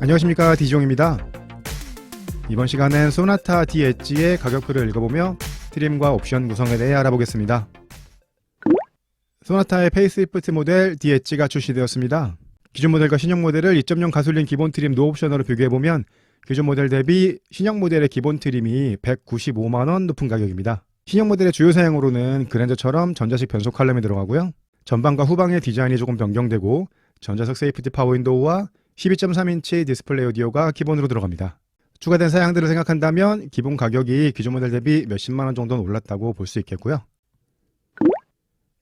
안녕하십니까, 디종입니다. 이번 시간엔 소나타 D 엣지의 가격표를 읽어보며 트림과 옵션 구성에 대해 알아보겠습니다. 소나타의 페이스리프트 모델 D 엣지가 출시되었습니다. 기존 모델과 신형 모델을 2.0 가솔린 기본 트림 노옵션으로 비교해보면 기존 모델 대비 신형 모델의 기본 트림이 195만원 높은 가격입니다. 신형 모델의 주요 사양으로는 그랜저처럼 전자식 변속 칼럼이 들어가고요. 전방과 후방의 디자인이 조금 변경되고 전자석 세이프티 파워 윈도우와 12.3인치 디스플레이 오디오가 기본으로 들어갑니다. 추가된 사양들을 생각한다면 기본 가격이 기존 모델 대비 몇십만원 정도는 올랐다고 볼 수 있겠고요.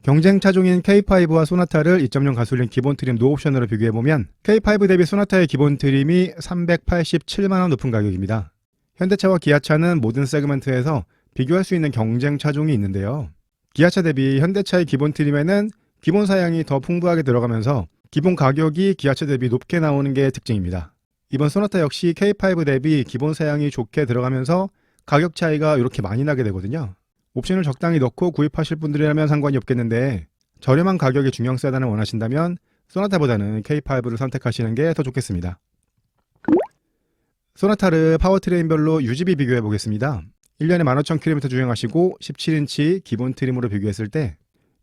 경쟁 차종인 K5와 소나타를 2.0 가솔린 기본 트림 노옵션으로 비교해보면 K5 대비 소나타의 기본 트림이 387만원 높은 가격입니다. 현대차와 기아차는 모든 세그먼트에서 비교할 수 있는 경쟁 차종이 있는데요. 기아차 대비 현대차의 기본 트림에는 기본 사양이 더 풍부하게 들어가면서 기본 가격이 기아차 대비 높게 나오는 게 특징입니다. 이번 소나타 역시 K5 대비 기본 사양이 좋게 들어가면서 가격 차이가 이렇게 많이 나게 되거든요. 옵션을 적당히 넣고 구입하실 분들이라면 상관이 없겠는데 저렴한 가격의 중형 세단을 원하신다면 소나타보다는 K5를 선택하시는 게 더 좋겠습니다. 소나타를 파워트레인별로 유지비 비교해 보겠습니다. 1년에 15,000km 주행하시고 17인치 기본 트림으로 비교했을 때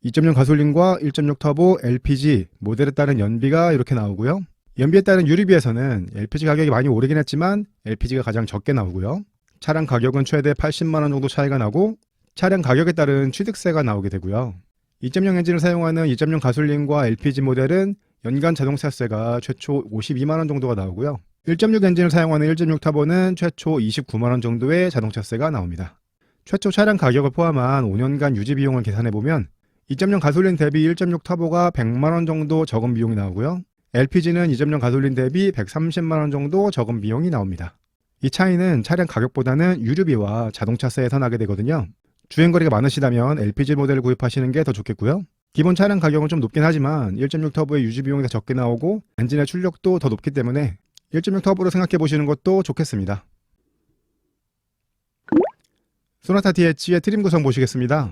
2.0 가솔린과 1.6 터보 LPG 모델에 따른 연비가 이렇게 나오고요. 연비에 따른 유류비에서는 LPG 가격이 많이 오르긴 했지만 LPG가 가장 적게 나오고요. 차량 가격은 최대 80만원 정도 차이가 나고 차량 가격에 따른 취득세가 나오게 되고요. 2.0 엔진을 사용하는 2.0 가솔린과 LPG 모델은 연간 자동차세가 최초 52만원 정도가 나오고요. 1.6 엔진을 사용하는 1.6 터보는 최초 29만원 정도의 자동차세가 나옵니다. 최초 차량 가격을 포함한 5년간 유지 비용을 계산해보면 2.0 가솔린 대비 1.6 터보가 100만원 정도 적은 비용이 나오고요. LPG는 2.0 가솔린 대비 130만원 정도 적은 비용이 나옵니다. 이 차이는 차량 가격보다는 유류비와 자동차세에서 나게 되거든요. 주행거리가 많으시다면 LPG 모델을 구입하시는 게 더 좋겠고요. 기본 차량 가격은 좀 높긴 하지만 1.6 터보의 유지 비용이 더 적게 나오고 엔진의 출력도 더 높기 때문에 1.6 터보로 생각해 보시는 것도 좋겠습니다. 소나타 D 엣지의 트림 구성 보시겠습니다.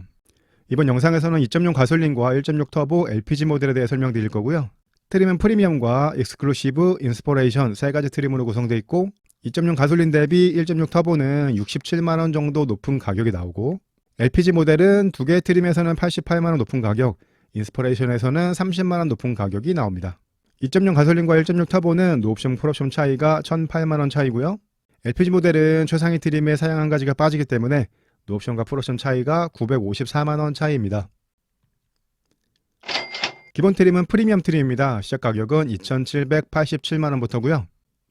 이번 영상에서는 2.0 가솔린과 1.6 터보 LPG 모델에 대해 설명드릴 거고요. 트림은 프리미엄과 익스클루시브, 인스퍼레이션 세 가지 트림으로 구성되어 있고 2.0 가솔린 대비 1.6 터보는 67만원 정도 높은 가격이 나오고 LPG 모델은 두 개의 트림에서는 88만원 높은 가격, 인스퍼레이션에서는 30만원 높은 가격이 나옵니다. 2.0 가솔린과 1.6 터보는 노옵션 풀옵션 차이가 1,008만원 차이고요. LPG 모델은 최상위 트림에 사양 한 가지가 빠지기 때문에 노옵션과 풀옵션 차이가 954만원 차이입니다. 기본 트림은 프리미엄 트림입니다. 시작 가격은 2,787만원부터고요.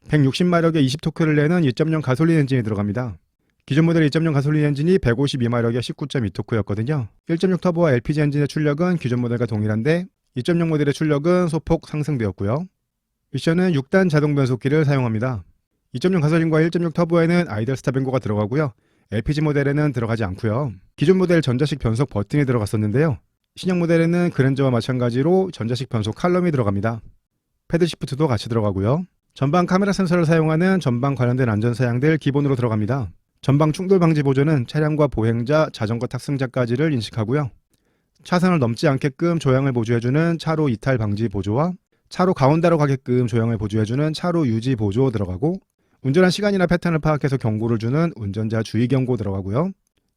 160마력의 20토크를 내는 2.0 가솔린 엔진이 들어갑니다. 기존 모델 2.0 가솔린 엔진이 152마력의 19.2토크였거든요. 1.6 터보와 LPG 엔진의 출력은 기존 모델과 동일한데 2.0 모델의 출력은 소폭 상승되었고요. 미션은 6단 자동 변속기를 사용합니다. 2.0 가솔린과 1.6 터보에는 아이들 스탑앤고가 들어가고요. LPG 모델에는 들어가지 않고요. 기존 모델 전자식 변속 버튼이 들어갔었는데요. 신형 모델에는 그랜저와 마찬가지로 전자식 변속 칼럼이 들어갑니다. 패드 시프트도 같이 들어가고요. 전방 카메라 센서를 사용하는 전방 관련된 안전 사양들 기본으로 들어갑니다. 전방 충돌 방지 보조는 차량과 보행자, 자전거 탑승자까지를 인식하고요. 차선을 넘지 않게끔 조향을 보조해주는 차로 이탈 방지 보조와 차로 가운데로 가게끔 조향을 보조해주는 차로 유지 보조 들어가고 운전한 시간이나 패턴을 파악해서 경고를 주는 운전자 주의 경고 들어가고요.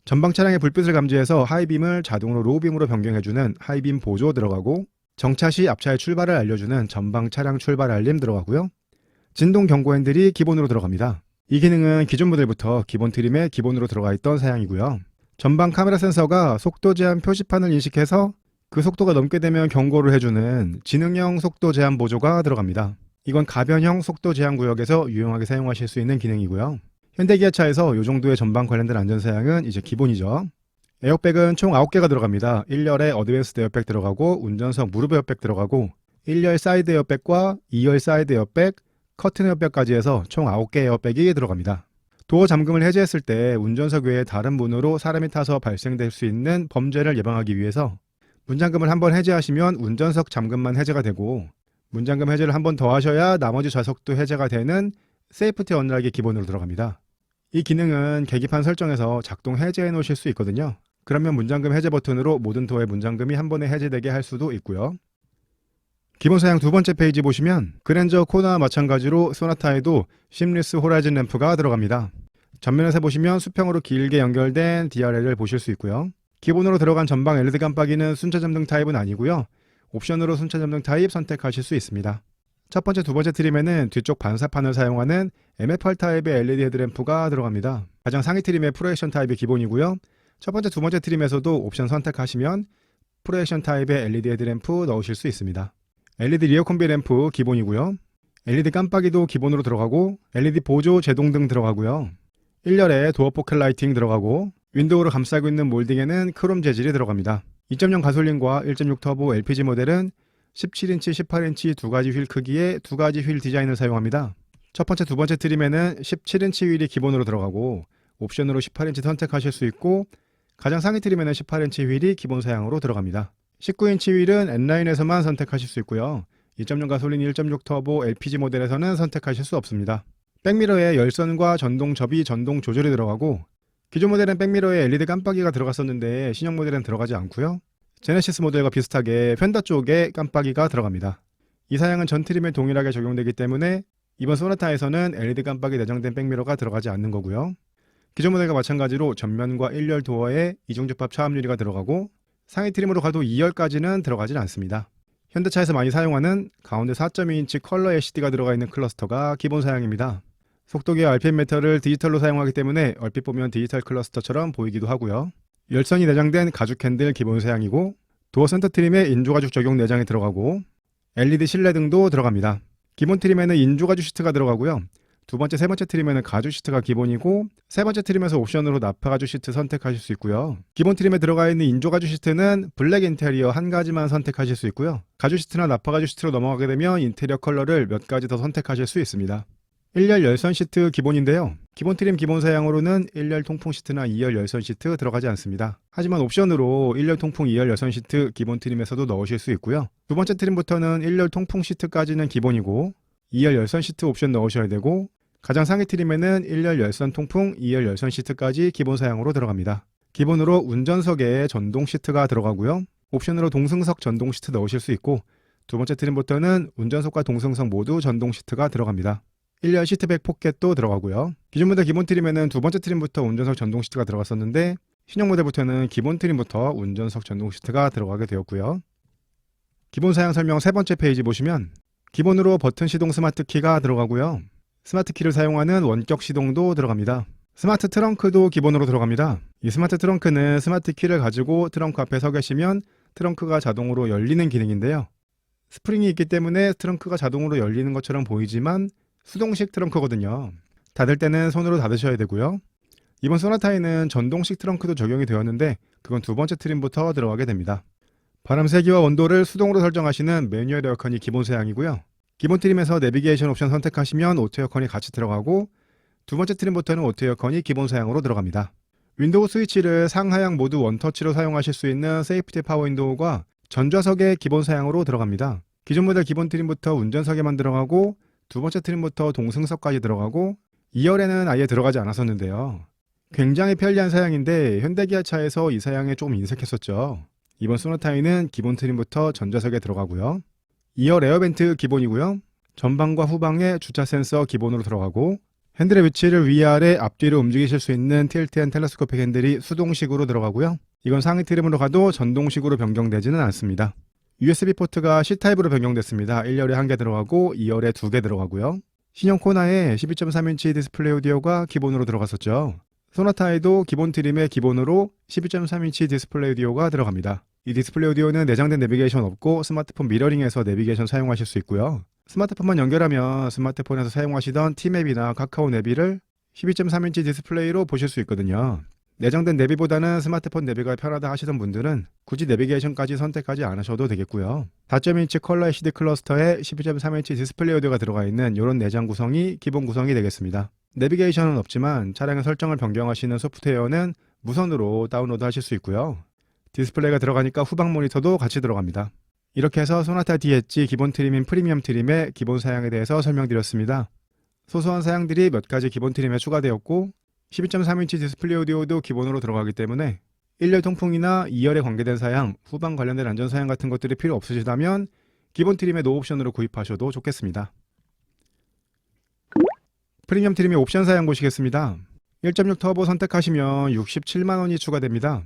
전방 차량의 불빛을 감지해서 하이빔을 자동으로 로우빔으로 변경해주는 하이빔 보조 들어가고 정차 시 앞차의 출발을 알려주는 전방 차량 출발 알림 들어가고요. 진동 경고 핸들이 기본으로 들어갑니다. 이 기능은 기존 모델부터 기본 트림에 기본으로 들어가 있던 사양이고요. 전방 카메라 센서가 속도 제한 표시판을 인식해서 그 속도가 넘게 되면 경고를 해주는 지능형 속도 제한 보조가 들어갑니다. 이건 가변형 속도 제한 구역에서 유용하게 사용하실 수 있는 기능이고요. 현대기아차에서 이 정도의 전방 관련된 안전사양은 이제 기본이죠. 에어백은 총 9개가 들어갑니다. 1열에 어드밴스드 에어백 들어가고 운전석 무릎 에어백 들어가고 1열 사이드 에어백과 2열 사이드 에어백, 커튼 에어백까지 해서 총 9개 에어백이 들어갑니다. 도어 잠금을 해제했을 때 운전석 외에 다른 문으로 사람이 타서 발생될 수 있는 범죄를 예방하기 위해서 문잠금을 한번 해제하시면 운전석 잠금만 해제가 되고 문잠금 해제를 한 번 더 하셔야 나머지 좌석도 해제가 되는 세이프티 언락이 기본으로 들어갑니다. 이 기능은 계기판 설정에서 작동 해제해 놓으실 수 있거든요. 그러면 문잠금 해제 버튼으로 모든 도어의 문잠금이 한 번에 해제되게 할 수도 있고요. 기본 사양 두 번째 페이지 보시면 그랜저 코나와 마찬가지로 소나타에도 심리스 호라이즌 램프가 들어갑니다. 전면에서 보시면 수평으로 길게 연결된 DRL을 보실 수 있고요. 기본으로 들어간 전방 LED 깜빡이는 순차 점등 타입은 아니고요. 옵션으로 순차 점등 타입 선택하실 수 있습니다. 첫 번째, 두 번째 트림에는 뒤쪽 반사판을 사용하는 MFR 타입의 LED 헤드램프가 들어갑니다. 가장 상위 트림의 프로액션 타입이 기본이고요. 첫 번째, 두 번째 트림에서도 옵션 선택하시면 프로액션 타입의 LED 헤드램프 넣으실 수 있습니다. LED 리어 콤비 램프 기본이고요. LED 깜빡이도 기본으로 들어가고 LED 보조 제동등 들어가고요. 1열에 도어 포켓 라이팅 들어가고 윈도우를 감싸고 있는 몰딩에는 크롬 재질이 들어갑니다. 2.0 가솔린과 1.6 터보 LPG 모델은 17인치, 18인치 두 가지 휠 크기의 두 가지 휠 디자인을 사용합니다. 첫 번째, 두 번째 트림에는 17인치 휠이 기본으로 들어가고 옵션으로 18인치 선택하실 수 있고 가장 상위 트림에는 18인치 휠이 기본 사양으로 들어갑니다. 19인치 휠은 N라인에서만 선택하실 수 있고요. 2.0 가솔린 1.6 터보 LPG 모델에서는 선택하실 수 없습니다. 백미러에 열선과 전동 접이, 전동 조절이 들어가고 기존 모델은 백미러에 LED 깜빡이가 들어갔었는데 신형 모델은 들어가지 않고요. 제네시스 모델과 비슷하게 펜더 쪽에 깜빡이가 들어갑니다. 이 사양은 전 트림에 동일하게 적용되기 때문에 이번 소나타에서는 LED 깜빡이 내장된 백미러가 들어가지 않는 거고요. 기존 모델과 마찬가지로 전면과 1열 도어에 이중접합 차압 유리가 들어가고 상위 트림으로 가도 2열까지는 들어가질 않습니다. 현대차에서 많이 사용하는 가운데 4.2인치 컬러 LCD가 들어가 있는 클러스터가 기본 사양입니다. 속도계와 RPM 메터를 디지털로 사용하기 때문에 얼핏 보면 디지털 클러스터처럼 보이기도 하고요. 열선이 내장된 가죽 핸들 기본 사양이고 도어 센터 트림에 인조가죽 적용 내장이 들어가고 LED 실내등도 들어갑니다. 기본 트림에는 인조가죽 시트가 들어가고요. 두 번째, 세 번째 트림에는 가죽 시트가 기본이고 세 번째 트림에서 옵션으로 나파가죽 시트 선택하실 수 있고요. 기본 트림에 들어가 있는 인조가죽 시트는 블랙 인테리어 한 가지만 선택하실 수 있고요. 가죽 시트나 나파가죽 시트로 넘어가게 되면 인테리어 컬러를 몇 가지 더 선택하실 수 있습니다. 1열 열선 시트 기본인데요. 기본 트림 기본 사양으로는 1열 통풍 시트나 2열 열선 시트 들어가지 않습니다. 하지만 옵션으로 1열 통풍 2열 열선 시트 기본 트림에서도 넣으실 수 있고요. 두 번째 트림부터는 1열 통풍 시트까지는 기본이고 2열 열선 시트 옵션 넣으셔야 되고 가장 상위 트림에는 1열 열선 통풍 2열 열선 시트까지 기본 사양으로 들어갑니다. 기본으로 운전석에 전동 시트가 들어가고요. 옵션으로 동승석 전동 시트 넣으실 수 있고 두 번째 트림부터는 운전석과 동승석 모두 전동 시트가 들어갑니다. 1열 시트백 포켓도 들어가고요. 기존 모델 기본 트림에는 두 번째 트림부터 운전석 전동 시트가 들어갔었는데 신형 모델부터는 기본 트림부터 운전석 전동 시트가 들어가게 되었고요. 기본 사양 설명 세 번째 페이지 보시면 기본으로 버튼 시동 스마트 키가 들어가고요. 스마트 키를 사용하는 원격 시동도 들어갑니다. 스마트 트렁크도 기본으로 들어갑니다. 이 스마트 트렁크는 스마트 키를 가지고 트렁크 앞에 서 계시면 트렁크가 자동으로 열리는 기능인데요. 스프링이 있기 때문에 트렁크가 자동으로 열리는 것처럼 보이지만 수동식 트렁크거든요. 닫을 때는 손으로 닫으셔야 되고요. 이번 소나타에는 전동식 트렁크도 적용이 되었는데 그건 두 번째 트림부터 들어가게 됩니다. 바람 세기와 온도를 수동으로 설정하시는 매뉴얼 에어컨이 기본 사양이고요. 기본 트림에서 내비게이션 옵션 선택하시면 오토 에어컨이 같이 들어가고 두 번째 트림부터는 오토 에어컨이 기본 사양으로 들어갑니다. 윈도우 스위치를 상하향 모두 원터치로 사용하실 수 있는 세이프티 파워 윈도우가 전좌석의 기본 사양으로 들어갑니다. 기존 모델 기본 트림부터 운전석에만 들어가고 두 번째 트림부터 동승석까지 들어가고 2열에는 아예 들어가지 않았었는데요. 굉장히 편리한 사양인데 현대기아차에서 이 사양에 조금 인색했었죠. 이번 소나타에는 기본 트림부터 전좌석에 들어가고요. 2열 에어벤트 기본이고요. 전방과 후방에 주차 센서 기본으로 들어가고 핸들의 위치를 위아래 앞뒤로 움직이실 수 있는 틸트 앤 텔레스코픽 핸들이 수동식으로 들어가고요. 이건 상위 트림으로 가도 전동식으로 변경되지는 않습니다. USB 포트가 C타입으로 변경됐습니다. 1열에 1개 들어가고 2열에 2개 들어가고요. 신형 코나에 12.3인치 디스플레이 오디오가 기본으로 들어갔었죠. 소나타에도 기본 트림에 기본으로 12.3인치 디스플레이 오디오가 들어갑니다. 이 디스플레이 오디오는 내장된 내비게이션 없고 스마트폰 미러링에서 내비게이션 사용하실 수 있고요. 스마트폰만 연결하면 스마트폰에서 사용하시던 T맵이나 카카오 내비를 12.3인치 디스플레이로 보실 수 있거든요. 내장된 내비보다는 스마트폰 내비가 편하다 하시던 분들은 굳이 내비게이션까지 선택하지 않으셔도 되겠고요. 4.2인치 컬러 LCD 클러스터에 12.3인치 디스플레이 오디오가 들어가 있는 이런 내장 구성이 기본 구성이 되겠습니다. 내비게이션은 없지만 차량의 설정을 변경하시는 소프트웨어는 무선으로 다운로드 하실 수 있고요. 디스플레이가 들어가니까 후방 모니터도 같이 들어갑니다. 이렇게 해서 소나타 DH 기본 트림인 프리미엄 트림의 기본 사양에 대해서 설명드렸습니다. 소소한 사양들이 몇 가지 기본 트림에 추가되었고 12.3인치 디스플레이 오디오도 기본으로 들어가기 때문에 1열 통풍이나 2열에 관계된 사양, 후방 관련된 안전 사양 같은 것들이 필요 없으시다면 기본 트림의 노 옵션으로 구입하셔도 좋겠습니다. 프리미엄 트림의 옵션 사양 보시겠습니다. 1.6 터보 선택하시면 67만원이 추가됩니다.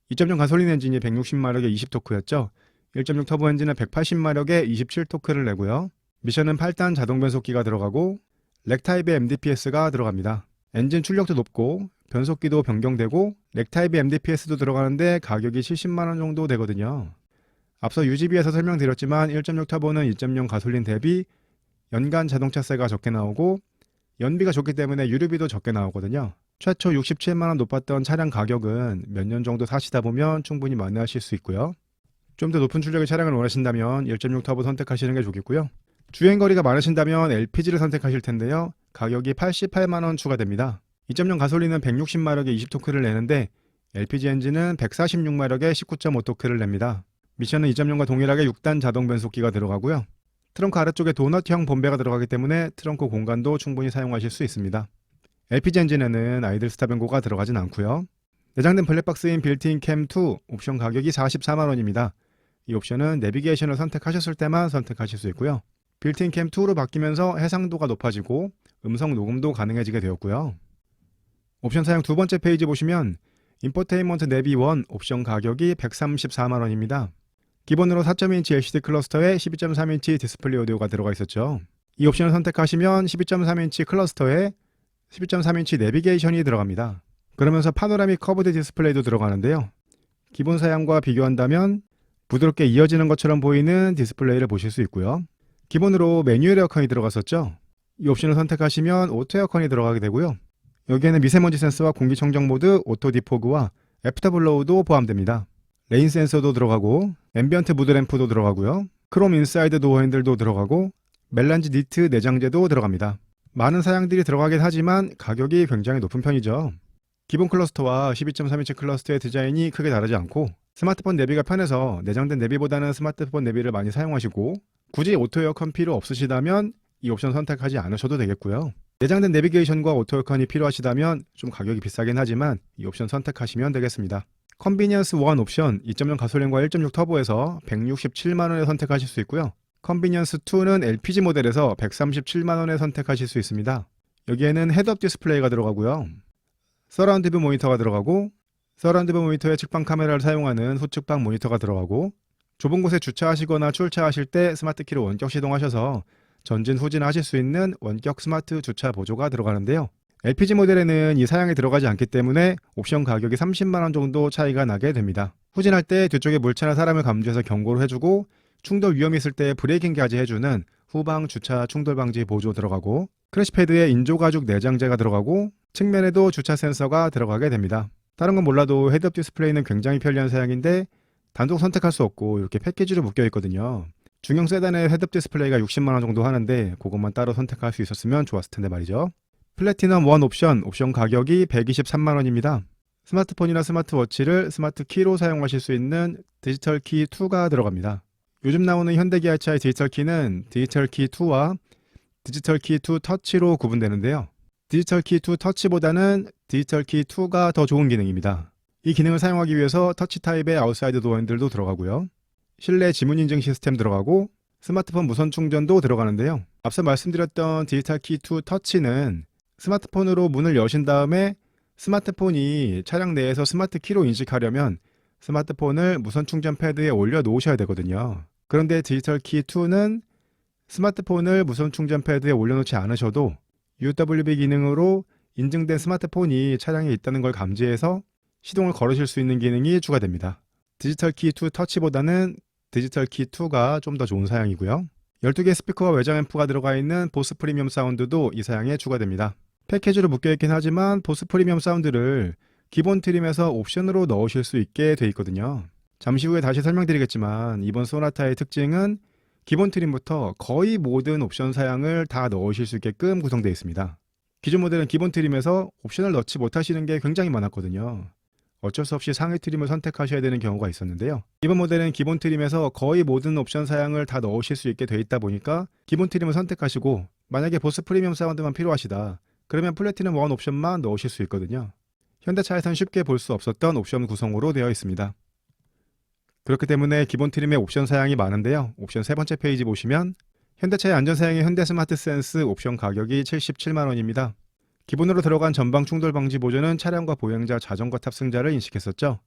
2.0 가솔린 엔진이 160마력에 20토크였죠. 1.6 터보 엔진은 180마력에 27토크를 내고요. 미션은 8단 자동 변속기가 들어가고 렉 타입의 MDPS가 들어갑니다. 엔진 출력도 높고 변속기도 변경되고 렉 타입의 MDPS도 들어가는데 가격이 70만원 정도 되거든요. 앞서 유지비에서 설명드렸지만 1.6 터보는 2.0 가솔린 대비 연간 자동차세가 적게 나오고 연비가 좋기 때문에 유류비도 적게 나오거든요. 최초 67만원 높았던 차량 가격은 몇 년 정도 사시다 보면 충분히 만회하실 수 있고요. 좀 더 높은 출력의 차량을 원하신다면 1.6 터보 선택하시는 게 좋겠고요. 주행거리가 많으신다면 LPG를 선택하실 텐데요. 가격이 88만원 추가됩니다. 2.0 가솔린은 160마력에 20토크를 내는데 LPG 엔진은 146마력에 19.5토크를 냅니다. 미션은 2.0과 동일하게 6단 자동 변속기가 들어가고요. 트렁크 아래쪽에 도넛형 본배가 들어가기 때문에 트렁크 공간도 충분히 사용하실 수 있습니다. LPG 엔진에는 아이들 스탑 연고가 들어가진 않고요. 내장된 블랙박스인 빌트인 캠2 옵션 가격이 44만원입니다. 이 옵션은 내비게이션을 선택하셨을 때만 선택하실 수 있고요. 빌트인 캠2로 바뀌면서 해상도가 높아지고 음성 녹음도 가능해지게 되었고요. 옵션 사양 두 번째 페이지 보시면 인포테인먼트 내비 1 옵션 가격이 134만원입니다. 기본으로 4.2인치 LCD 클러스터에 12.3인치 디스플레이 오디오가 들어가 있었죠. 이 옵션을 선택하시면 12.3인치 클러스터에 12.3인치 내비게이션이 들어갑니다. 그러면서 파노라믹 커브드 디스플레이도 들어가는데요. 기본 사양과 비교한다면 부드럽게 이어지는 것처럼 보이는 디스플레이를 보실 수 있고요. 기본으로 매뉴얼 에어컨이 들어갔었죠. 이 옵션을 선택하시면 오토 에어컨이 들어가게 되고요. 여기에는 미세먼지 센서와 공기청정 모드, 오토 디포그와 애프터블로우도 포함됩니다. 레인 센서도 들어가고 앰비언트 무드 램프도 들어가고요. 크롬 인사이드 도어 핸들도 들어가고 멜란지 니트 내장재도 들어갑니다. 많은 사양들이 들어가긴 하지만 가격이 굉장히 높은 편이죠. 기본 클러스터와 12.3인치 클러스터의 디자인이 크게 다르지 않고 스마트폰 내비가 편해서 내장된 내비보다는 스마트폰 내비를 많이 사용하시고 굳이 오토 에어컨 필요 없으시다면 이 옵션 선택하지 않으셔도 되겠고요. 내장된 내비게이션과 오토 에어컨이 필요하시다면 좀 가격이 비싸긴 하지만 이 옵션 선택하시면 되겠습니다. 컨비니언스 1 옵션 2.0 가솔린과 1.6 터보에서 167만원에 선택하실 수 있고요. 컨비니언스 2는 LPG 모델에서 137만원에 선택하실 수 있습니다. 여기에는 헤드업 디스플레이가 들어가고요. 서라운드 뷰 모니터가 들어가고 서라운드 뷰 모니터에 측방 카메라를 사용하는 후측방 모니터가 들어가고 좁은 곳에 주차하시거나 출차하실 때 스마트 키로 원격 시동하셔서 전진 후진 하실 수 있는 원격 스마트 주차 보조가 들어가는데요. LPG 모델에는 이 사양이 들어가지 않기 때문에 옵션 가격이 30만원 정도 차이가 나게 됩니다. 후진할 때 뒤쪽에 물차나 사람을 감지해서 경고를 해주고 충돌 위험이 있을 때 브레이킹까지 해주는 후방 주차 충돌 방지 보조 들어가고 크래시패드에 인조가죽 내장재가 들어가고 측면에도 주차 센서가 들어가게 됩니다. 다른 건 몰라도 헤드업 디스플레이는 굉장히 편리한 사양인데 단독 선택할 수 없고 이렇게 패키지로 묶여 있거든요. 중형 세단의 헤드업 디스플레이가 60만원 정도 하는데 그것만 따로 선택할 수 있었으면 좋았을 텐데 말이죠. 플래티넘 1 옵션 가격이 123만원입니다. 스마트폰이나 스마트워치를 스마트 키로 사용하실 수 있는 디지털 키 2가 들어갑니다. 요즘 나오는 현대기아차의 디지털 키는 디지털 키 2와 디지털 키 2 터치로 구분되는데요. 디지털 키 2 터치보다는 디지털 키 2가 더 좋은 기능입니다. 이 기능을 사용하기 위해서 터치 타입의 아웃사이드 도어 핸들도 들어가고요. 실내 지문 인증 시스템 들어가고 스마트폰 무선 충전도 들어가는데요. 앞서 말씀드렸던 디지털 키 2 터치는 스마트폰으로 문을 여신 다음에 스마트폰이 차량 내에서 스마트 키로 인식하려면 스마트폰을 무선 충전 패드에 올려 놓으셔야 되거든요. 그런데 디지털 키 2는 스마트폰을 무선 충전 패드에 올려놓지 않으셔도 UWB 기능으로 인증된 스마트폰이 차량에 있다는 걸 감지해서 시동을 걸으실 수 있는 기능이 추가됩니다. 디지털 키 2 터치보다는 디지털 키 2가 좀 더 좋은 사양이고요. 12개 스피커와 외장 앰프가 들어가 있는 보스 프리미엄 사운드도 이 사양에 추가됩니다. 패키지로 묶여있긴 하지만 보스 프리미엄 사운드를 기본 트림에서 옵션으로 넣으실 수 있게 돼 있거든요. 잠시 후에 다시 설명드리겠지만 이번 소나타의 특징은 기본 트림부터 거의 모든 옵션 사양을 다 넣으실 수 있게끔 구성되어 있습니다. 기존 모델은 기본 트림에서 옵션을 넣지 못하시는 게 굉장히 많았거든요. 어쩔 수 없이 상위 트림을 선택하셔야 되는 경우가 있었는데요. 이번 모델은 기본 트림에서 거의 모든 옵션 사양을 다 넣으실 수 있게 돼 있다 보니까 기본 트림을 선택하시고 만약에 보스 프리미엄 사운드만 필요하시다 그러면 플래티넘 1 옵션만 넣으실 수 있거든요. 현대차에선 쉽게 볼 수 없었던 옵션 구성으로 되어 있습니다. 그렇기 때문에 기본 트림의 옵션 사양이 많은데요. 옵션 세 번째 페이지 보시면 현대차의 안전사양의 현대 스마트 센스 옵션 가격이 77만 원입니다. 기본으로 들어간 전방 충돌 방지 보조는 차량과 보행자, 자전거 탑승자를 인식했었죠.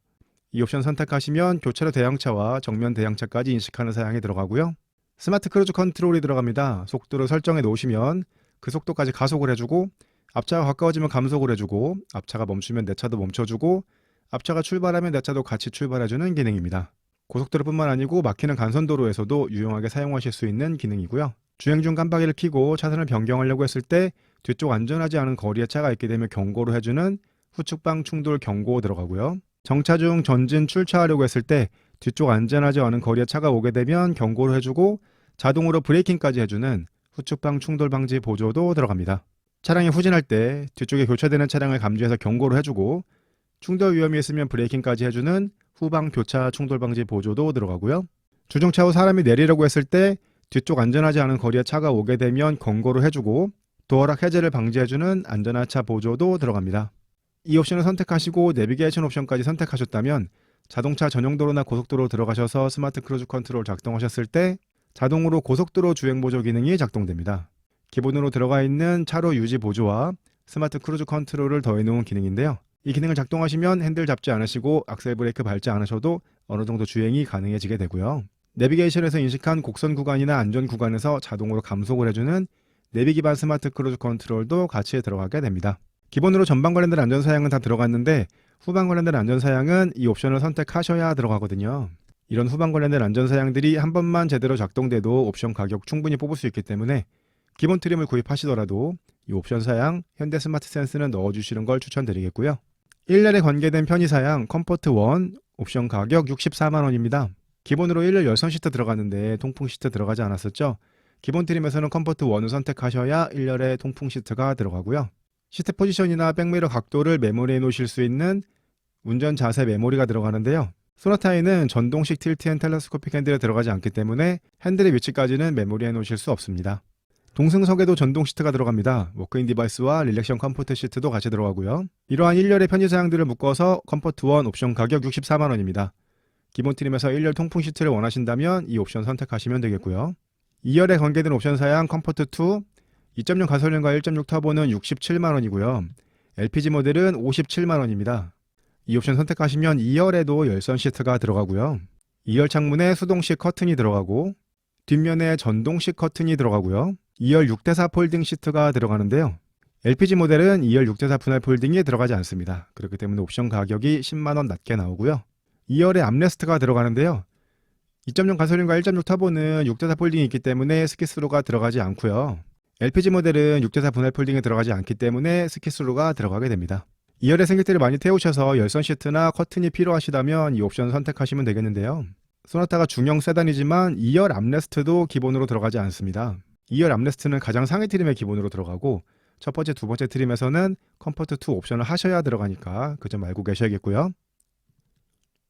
이 옵션 선택하시면 교차로 대형차와 정면 대형차까지 인식하는 사양이 들어가고요. 스마트 크루즈 컨트롤이 들어갑니다. 속도를 설정해 놓으시면 그 속도까지 가속을 해주고, 앞차가 가까워지면 감속을 해주고, 앞차가 멈추면 내 차도 멈춰주고, 앞차가 출발하면 내 차도 같이 출발해주는 기능입니다. 고속도로뿐만 아니고 막히는 간선도로에서도 유용하게 사용하실 수 있는 기능이고요. 주행 중 깜빡이를 켜고 차선을 변경하려고 했을 때 뒤쪽 안전하지 않은 거리에 차가 있게 되면 경고를 해주는 후측방 충돌 경고 들어가고요. 정차 중 전진 출차하려고 했을 때 뒤쪽 안전하지 않은 거리에 차가 오게 되면 경고를 해주고 자동으로 브레이킹까지 해주는 후측방 충돌 방지 보조도 들어갑니다. 차량이 후진할 때 뒤쪽에 교차되는 차량을 감지해서 경고를 해주고 충돌 위험이 있으면 브레이킹까지 해주는 후방 교차 충돌 방지 보조도 들어가고요. 주정차 후 사람이 내리려고 했을 때 뒤쪽 안전하지 않은 거리에 차가 오게 되면 경고를 해주고 도어락 해제를 방지해주는 안전하차 보조도 들어갑니다. 이 옵션을 선택하시고 내비게이션 옵션까지 선택하셨다면 자동차 전용도로나 고속도로 들어가셔서 스마트 크루즈 컨트롤 작동하셨을 때 자동으로 고속도로 주행 보조 기능이 작동됩니다. 기본으로 들어가 있는 차로 유지 보조와 스마트 크루즈 컨트롤을 더해 놓은 기능인데요. 이 기능을 작동하시면 핸들 잡지 않으시고 악셀 브레이크 밟지 않으셔도 어느 정도 주행이 가능해지게 되고요. 내비게이션에서 인식한 곡선 구간이나 안전 구간에서 자동으로 감속을 해주는 내비 기반 스마트 크루즈 컨트롤도 같이 들어가게 됩니다. 기본으로 전방 관련된 안전사양은 다 들어갔는데 후방 관련된 안전사양은 이 옵션을 선택하셔야 들어가거든요. 이런 후방 관련된 안전사양들이 한 번만 제대로 작동돼도 옵션 가격 충분히 뽑을 수 있기 때문에 기본 트림을 구입하시더라도 이 옵션 사양 현대 스마트 센스는 넣어주시는 걸 추천드리겠고요. 1열에 관계된 편의사양 컴포트 1 옵션 가격 64만 원입니다. 기본으로 1열 열선 시트 들어갔는데 통풍 시트 들어가지 않았었죠. 기본 트림에서는 컴포트 1을 선택하셔야 1열에 통풍 시트가 들어가고요. 시트 포지션이나 백미러 각도를 메모리해 놓으실 수 있는 운전 자세 메모리가 들어가는데요. 소나타에는 전동식 틸트 앤 텔레스코픽 핸들에 들어가지 않기 때문에 핸들의 위치까지는 메모리해 놓으실 수 없습니다. 동승석에도 전동 시트가 들어갑니다. 워크인 디바이스와 릴렉션 컴포트 시트도 같이 들어가고요. 이러한 1열의 편의사양들을 묶어서 컴포트 1 옵션 가격 64만 원입니다. 기본 트림에서 1열 통풍 시트를 원하신다면 이 옵션 선택하시면 되겠고요. 2열에 관계된 옵션 사양 컴포트 2 2.0 가솔린과 1.6 터보는 67만 원이고요. LPG 모델은 57만 원입니다. 이 옵션 선택하시면 2열에도 열선 시트가 들어가고요. 2열 창문에 수동식 커튼이 들어가고 뒷면에 전동식 커튼이 들어가고요. 2열 6대4 폴딩 시트가 들어가는데요. LPG 모델은 2열 6대4 분할 폴딩이 들어가지 않습니다. 그렇기 때문에 옵션 가격이 10만 원 낮게 나오고요. 2열에 암레스트가 들어가는데요. 2.0 가솔린과 1.6 터보는 6대4 폴딩이 있기 때문에 스키스로가 들어가지 않고요. LPG 모델은 6대4 분할 폴딩에 들어가지 않기 때문에 스키스로가 들어가게 됩니다. 2열에 승객들을 많이 태우셔서 열선 시트나 커튼이 필요하시다면 이 옵션 선택하시면 되겠는데요. 소나타가 중형 세단이지만 2열 암레스트도 기본으로 들어가지 않습니다. 2열 암레스트는 가장 상위 트림에 기본으로 들어가고 첫 번째, 두 번째 트림에서는 컴포트 2 옵션을 하셔야 들어가니까 그 점 알고 계셔야겠고요.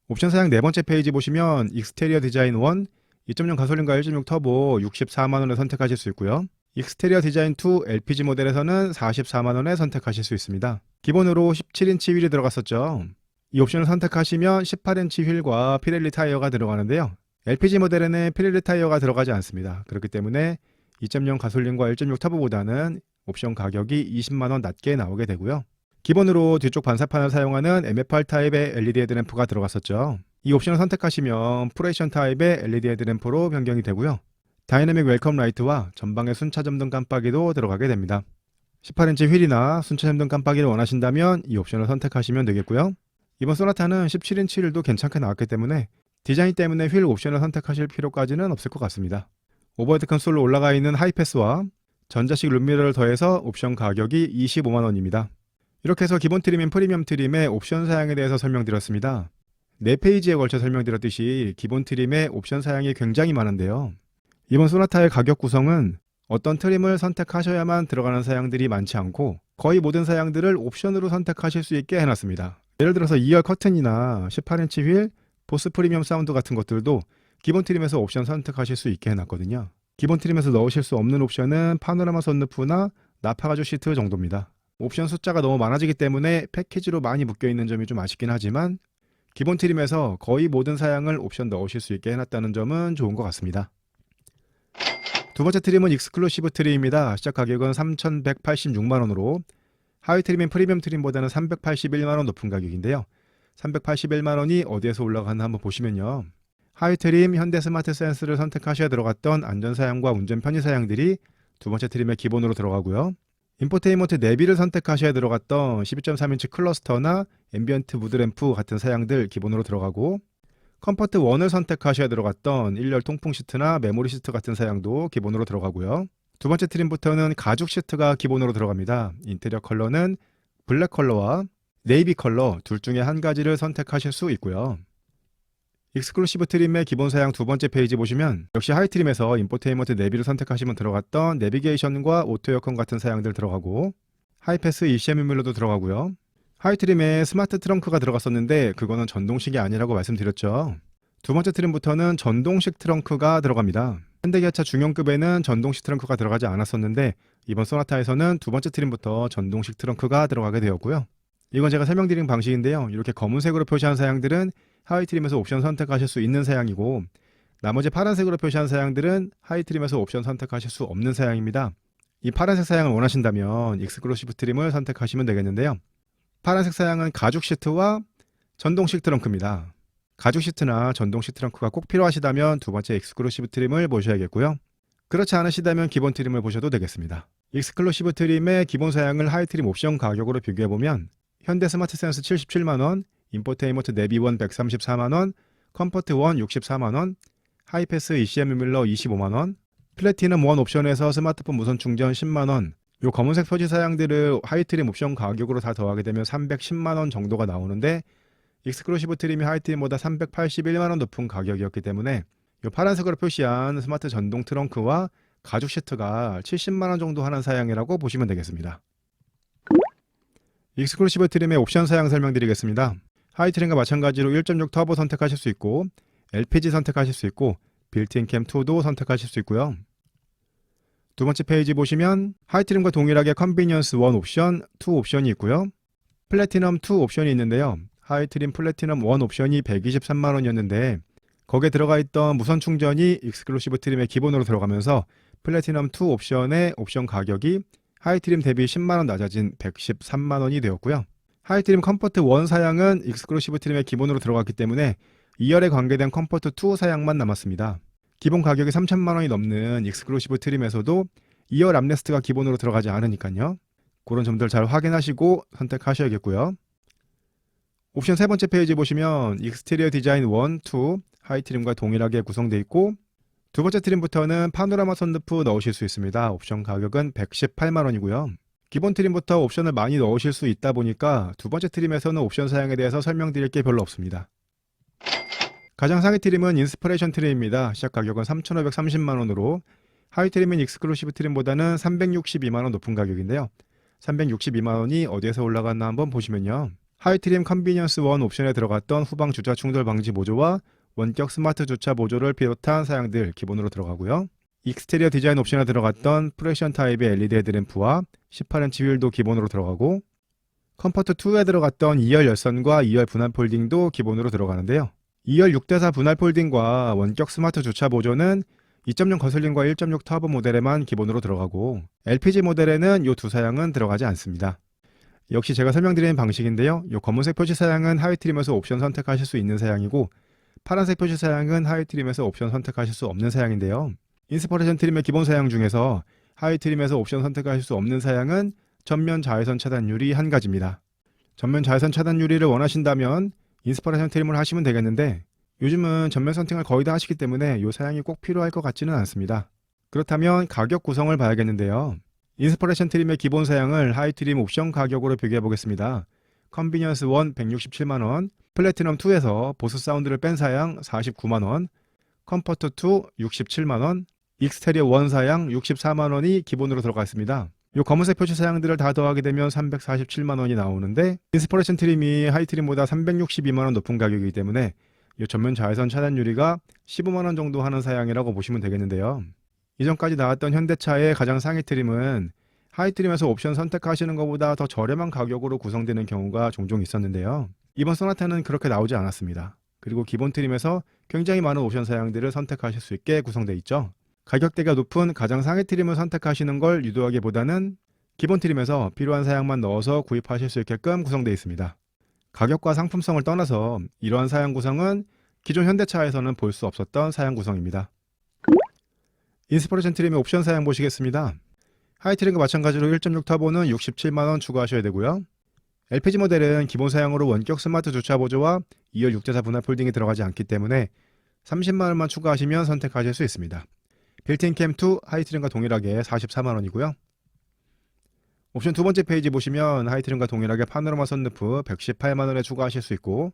옵션 사양 네 번째 페이지 보시면 익스테리어 디자인 1 2.0 가솔린과 1.6 터보 64만 원에 선택하실 수 있고요. 익스테리어 디자인 2 LPG 모델에서는 44만 원에 선택하실 수 있습니다. 기본으로 17인치 휠이 들어갔었죠. 이 옵션을 선택하시면 18인치 휠과 피렐리 타이어가 들어가는데요. LPG 모델에는 피렐리 타이어가 들어가지 않습니다. 그렇기 때문에 2.0 가솔린과 1.6 터보보다는 옵션 가격이 20만 원 낮게 나오게 되고요. 기본으로 뒤쪽 반사판을 사용하는 MF8 타입의 LED 헤드램프가 들어갔었죠. 이 옵션을 선택하시면 프로에이션 타입의 LED 헤드램프로 변경이 되고요. 다이내믹 웰컴 라이트와 전방의 순차점등 깜빡이도 들어가게 됩니다. 18인치 휠이나 순차점등 깜빡이를 원하신다면 이 옵션을 선택하시면 되겠고요. 이번 소나타는 17인치 휠도 괜찮게 나왔기 때문에 디자인 때문에 휠 옵션을 선택하실 필요까지는 없을 것 같습니다. 오버헤드 컨솔로 올라가 있는 하이패스와 전자식 룸미러를 더해서 옵션 가격이 25만 원입니다. 이렇게 해서 기본 트림인 프리미엄 트림의 옵션 사양에 대해서 설명드렸습니다. 4페이지에 걸쳐 설명드렸듯이 기본 트림의 옵션 사양이 굉장히 많은데요. 이번 소나타의 가격 구성은 어떤 트림을 선택하셔야만 들어가는 사양들이 많지 않고 거의 모든 사양들을 옵션으로 선택하실 수 있게 해놨습니다. 예를 들어서 2열 커튼이나 18인치 휠, 보스 프리미엄 사운드 같은 것들도 기본 트림에서 옵션 선택하실 수 있게 해놨거든요. 기본 트림에서 넣으실 수 없는 옵션은 파노라마 선루프나 나파가죽 시트 정도입니다. 옵션 숫자가 너무 많아지기 때문에 패키지로 많이 묶여있는 점이 좀 아쉽긴 하지만 기본 트림에서 거의 모든 사양을 옵션 넣으실 수 있게 해놨다는 점은 좋은 것 같습니다. 두 번째 트림은 익스클루시브 트림입니다. 시작 가격은 3,186만원으로 하위 트림인 프리미엄 트림보다는 381만원 높은 가격인데요. 381만원이 어디에서 올라가나 한번 보시면요. 하위 트림 현대 스마트 센스를 선택하셔야 들어갔던 안전사양과 운전 편의 사양들이 두 번째 트림의 기본으로 들어가고요. 인포테인먼트 내비를 선택하셔야 들어갔던 12.3인치 클러스터나 앰비언트 무드램프 같은 사양들 기본으로 들어가고, 컴포트 1을 선택하셔야 들어갔던 1열 통풍 시트나 메모리 시트 같은 사양도 기본으로 들어가고요. 두 번째 트림부터는 가죽 시트가 기본으로 들어갑니다. 인테리어 컬러는 블랙 컬러와 네이비 컬러 둘 중에 한 가지를 선택하실 수 있고요. 익스클루시브 트림의 기본 사양 두 번째 페이지 보시면 역시 하이 트림에서 인포테인먼트 내비를 선택하시면 들어갔던 내비게이션과 오토 에어컨 같은 사양들 들어가고, 하이패스 ECM 유밀러도 들어가고요. 하이 트림에 스마트 트렁크가 들어갔었는데 그거는 전동식이 아니라고 말씀드렸죠. 두 번째 트림부터는 전동식 트렁크가 들어갑니다. 현대기아차 중형급에는 전동식 트렁크가 들어가지 않았었는데 이번 소나타에서는 두 번째 트림부터 전동식 트렁크가 들어가게 되었고요. 이건 제가 설명드린 방식인데요. 이렇게 검은색으로 표시한 사양들은 하위 트림에서 옵션 선택하실 수 있는 사양이고, 나머지 파란색으로 표시한 사양들은 하위 트림에서 옵션 선택하실 수 없는 사양입니다. 이 파란색 사양을 원하신다면 익스클루시브 트림을 선택하시면 되겠는데요. 파란색 사양은 가죽 시트와 전동식 트렁크입니다. 가죽 시트나 전동식 트렁크가 꼭 필요하시다면 두 번째 익스클루시브 트림을 보셔야겠고요. 그렇지 않으시다면 기본 트림을 보셔도 되겠습니다. 익스클루시브 트림의 기본 사양을 하이 트림 옵션 가격으로 비교해보면 현대 스마트 센스 77만원, 인포테인먼트 내비 1 134만원, 컴포트 1 64만원, 하이패스 ECM 유밀러 25만원, 플래티넘 1 옵션에서 스마트폰 무선 충전 10만원, 요 검은색 표지 사양들을 하이 트림 옵션 가격으로 다 더하게 되면 310만원 정도가 나오는데, 익스클루시브 트림이 하이 트림보다 381만원 높은 가격이었기 때문에 요 파란색으로 표시한 스마트 전동 트렁크와 가죽 시트가 70만원 정도 하는 사양이라고 보시면 되겠습니다. 익스클루시브 트림의 옵션 사양 설명드리겠습니다. 하이 트림과 마찬가지로 1.6 터보 선택하실 수 있고, LPG 선택하실 수 있고, 빌트인 캠 2도 선택하실 수 있고요. 두 번째 페이지 보시면 하이 트림과 동일하게 컨비니언스 1 옵션, 2 옵션이 있고요. 플래티넘 2 옵션이 있는데요. 하이 트림 플래티넘 1 옵션이 123만원이었는데 거기에 들어가 있던 무선 충전이 익스클루시브 트림의 기본으로 들어가면서 플래티넘 2 옵션의 옵션 가격이 하이 트림 대비 10만원 낮아진 113만원이 되었고요. 하이 트림 컴포트 1 사양은 익스클루시브 트림의 기본으로 들어갔기 때문에 2열에 관계된 컴포트 2 사양만 남았습니다. 기본 가격이 3천만원이 넘는 익스클루시브 트림에서도 2열 암레스트가 기본으로 들어가지 않으니까요. 그런 점들 잘 확인하시고 선택하셔야겠고요. 옵션 세 번째 페이지 보시면 익스테리어 디자인 1, 2 하이 트림과 동일하게 구성되어 있고, 두 번째 트림부터는 파노라마 선루프 넣으실 수 있습니다. 옵션 가격은 118만원이고요. 기본 트림부터 옵션을 많이 넣으실 수 있다 보니까 두 번째 트림에서는 옵션 사양에 대해서 설명드릴 게 별로 없습니다. 가장 상위 트림은 인스퍼레이션 트림입니다. 시작 가격은 3,530만원으로 하위 트림인 익스클루시브 트림보다는 362만원 높은 가격인데요. 362만원이 어디에서 올라갔나 한번 보시면요. 하이 트림 컨비니언스 1 옵션에 들어갔던 후방 주차 충돌 방지 보조와 원격 스마트 주차 보조를 비롯한 사양들 기본으로 들어가고요. 익스테리어 디자인 옵션에 들어갔던 프레션 타입의 LED 헤드램프와 18인치 휠도 기본으로 들어가고, 컴포트 2에 들어갔던 2열 열선과 2열 분할 폴딩도 기본으로 들어가는데요. 2열 6대4 분할 폴딩과 원격 스마트 주차 보조는 2.0 거슬링과 1.6 터보 모델에만 기본으로 들어가고, LPG 모델에는 이 두 사양은 들어가지 않습니다. 역시 제가 설명드린 방식인데요. 이 검은색 표시 사양은 하위 트림에서 옵션 선택하실 수 있는 사양이고, 파란색 표시 사양은 하위 트림에서 옵션 선택하실 수 없는 사양인데요. 인스퍼레이션 트림의 기본 사양 중에서 하위 트림에서 옵션 선택하실 수 없는 사양은 전면 자외선 차단 유리 한 가지입니다. 전면 자외선 차단 유리를 원하신다면 인스퍼레이션 트림을 하시면 되겠는데, 요즘은 전면 선팅을 거의 다 하시기 때문에 이 사양이 꼭 필요할 것 같지는 않습니다. 그렇다면 가격 구성을 봐야겠는데요. 인스퍼레이션 트림의 기본 사양을 하이 트림 옵션 가격으로 비교해 보겠습니다. 컨비니언스 1 167만원, 플래티넘 2에서 보스 사운드를 뺀 사양 49만원, 컴포트 2 67만원, 익스테리어 1 사양 64만원이 기본으로 들어가 있습니다. 이 검은색 표시 사양들을 다 더하게 되면 347만원이 나오는데, 인스퍼레이션 트림이 하이 트림보다 362만원 높은 가격이기 때문에 이 전면 자외선 차단 유리가 15만원 정도 하는 사양이라고 보시면 되겠는데요. 이전까지 나왔던 현대차의 가장 상위 트림은 하이 트림에서 옵션 선택하시는 것보다 더 저렴한 가격으로 구성되는 경우가 종종 있었는데요. 이번 소나타는 그렇게 나오지 않았습니다. 그리고 기본 트림에서 굉장히 많은 옵션 사양들을 선택하실 수 있게 구성되어 있죠. 가격대가 높은 가장 상위 트림을 선택하시는 걸 유도하기보다는 기본 트림에서 필요한 사양만 넣어서 구입하실 수 있게끔 구성되어 있습니다. 가격과 상품성을 떠나서 이러한 사양 구성은 기존 현대차에서는 볼 수 없었던 사양 구성입니다. 인스퍼레이션 트림의 옵션 사양 보시겠습니다. 하이트림과 마찬가지로 1.6 터보는 67만원 추가하셔야 되고요. LPG 모델은 기본 사양으로 원격 스마트 주차 보조와 2열 6자사 분할 폴딩이 들어가지 않기 때문에 30만원만 추가하시면 선택하실 수 있습니다. 빌트인 캠2 하이트림과 동일하게 44만원이고요. 옵션 두 번째 페이지 보시면 하이트림과 동일하게 파노라마 선루프 118만원에 추가하실 수 있고,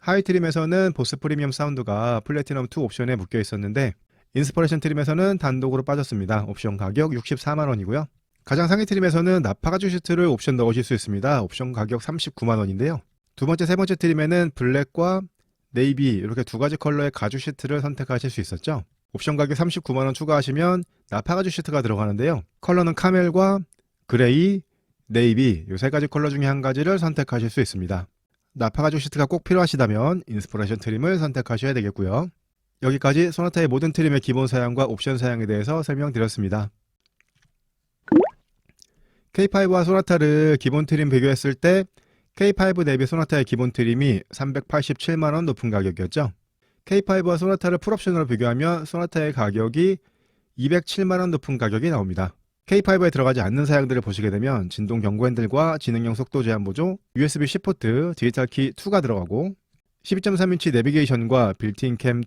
하이트림에서는 보스 프리미엄 사운드가 플래티넘 2 옵션에 묶여 있었는데 인스퍼레이션 트림에서는 단독으로 빠졌습니다. 옵션 가격 64만원이고요. 가장 상위 트림에서는 나파가죽 시트를 옵션 넣으실 수 있습니다. 옵션 가격 39만원인데요. 두 번째, 세 번째 트림에는 블랙과 네이비 이렇게 두 가지 컬러의 가죽 시트를 선택하실 수 있었죠. 옵션 가격 39만원 추가하시면 나파가죽 시트가 들어가는데요. 컬러는 카멜과 그레이, 네이비 이 세 가지 컬러 중에 한 가지를 선택하실 수 있습니다. 나파가죽 시트가 꼭 필요하시다면 인스퍼레이션 트림을 선택하셔야 되겠고요. 여기까지 소나타의 모든 트림의 기본 사양과 옵션 사양에 대해서 설명드렸습니다. K5와 소나타를 기본 트림 비교했을 때 K5 대비 소나타의 기본 트림이 387만원 높은 가격이었죠. K5와 소나타를 풀옵션으로 비교하면 소나타의 가격이 207만원 높은 가격이 나옵니다. K5에 들어가지 않는 사양들을 보시게 되면 진동 경고 핸들과 지능형 속도 제한 보조, USB-C 포트, 디지털 키 2가 들어가고 12.3인치 내비게이션과 빌트인 캠 2,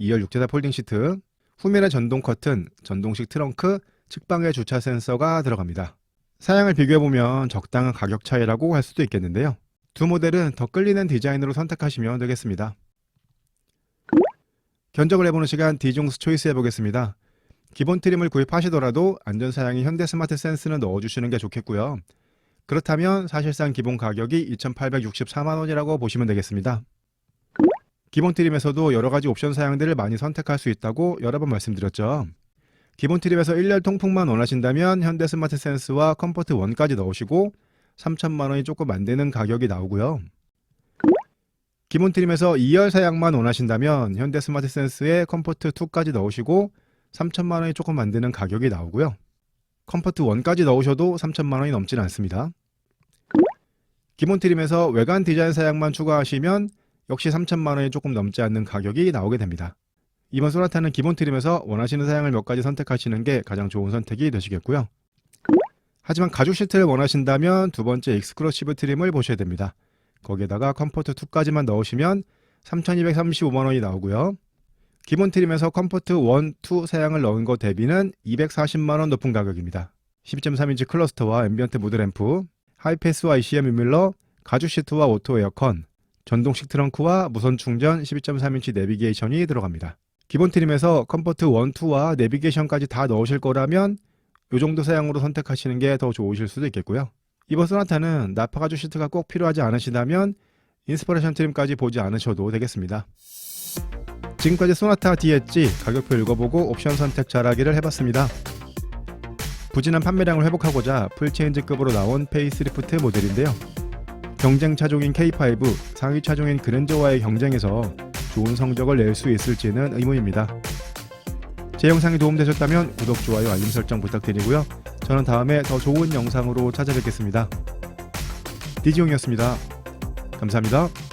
2열 6자사 폴딩 시트, 후면의 전동 커튼, 전동식 트렁크, 측방의 주차 센서가 들어갑니다. 사양을 비교해보면 적당한 가격 차이라고 할 수도 있겠는데요. 두 모델은 더 끌리는 디자인으로 선택하시면 되겠습니다. 견적을 해보는 시간 디종스 초이스 해보겠습니다. 기본 트림을 구입하시더라도 안전사양인 현대 스마트 센스는 넣어주시는 게 좋겠고요. 그렇다면 사실상 기본 가격이 2,864만원이라고 보시면 되겠습니다. 기본 트림에서도 여러가지 옵션 사양들을 많이 선택할 수 있다고 여러 번 말씀드렸죠. 기본 트림에서 1열 통풍만 원하신다면 현대 스마트 센스와 컴포트 1까지 넣으시고 3,000만원이 조금 안 되는 가격이 나오고요. 기본 트림에서 2열 사양만 원하신다면 현대 스마트 센스에 컴포트 2까지 넣으시고 3,000만원이 조금 안 되는 가격이 나오고요. 컴포트 1까지 넣으셔도 3,000만원이 넘지는 않습니다. 기본 트림에서 외관 디자인 사양만 추가하시면 역시 3,000만원이 조금 넘지 않는 가격이 나오게 됩니다. 이번 소나타는 기본 트림에서 원하시는 사양을 몇 가지 선택하시는 게 가장 좋은 선택이 되시겠고요. 하지만 가죽 시트를 원하신다면 두 번째 익스클루시브 트림을 보셔야 됩니다. 거기에다가 컴포트 2까지만 넣으시면 3,235만원이 나오고요. 기본 트림에서 컴포트 1, 2 사양을 넣은 것 대비는 240만원 높은 가격입니다. 12.3인치 클러스터와 앰비언트 무드 램프, 하이패스와 ECM 유밀러, 가죽 시트와 오토 에어컨, 전동식 트렁크와 무선 충전 12.3인치 내비게이션이 들어갑니다. 기본 트림에서 컴포트 1, 2와 내비게이션까지 다 넣으실 거라면 이 정도 사양으로 선택하시는 게 더 좋으실 수도 있겠고요. 이번 소나타는 나파가죽 시트가 꼭 필요하지 않으시다면 인스퍼레이션 트림까지 보지 않으셔도 되겠습니다. 지금까지 소나타 DH 가격표 읽어보고 옵션 선택 잘하기를 해봤습니다. 부진한 판매량을 회복하고자 풀체인지급으로 나온 페이스리프트 모델인데요. 경쟁 차종인 K5, 상위 차종인 그랜저와의 경쟁에서 좋은 성적을 낼 수 있을지는 의문입니다. 제 영상이 도움되셨다면 구독, 좋아요, 알림 설정 부탁드리고요. 저는 다음에 더 좋은 영상으로 찾아뵙겠습니다. 디지용이었습니다. 감사합니다.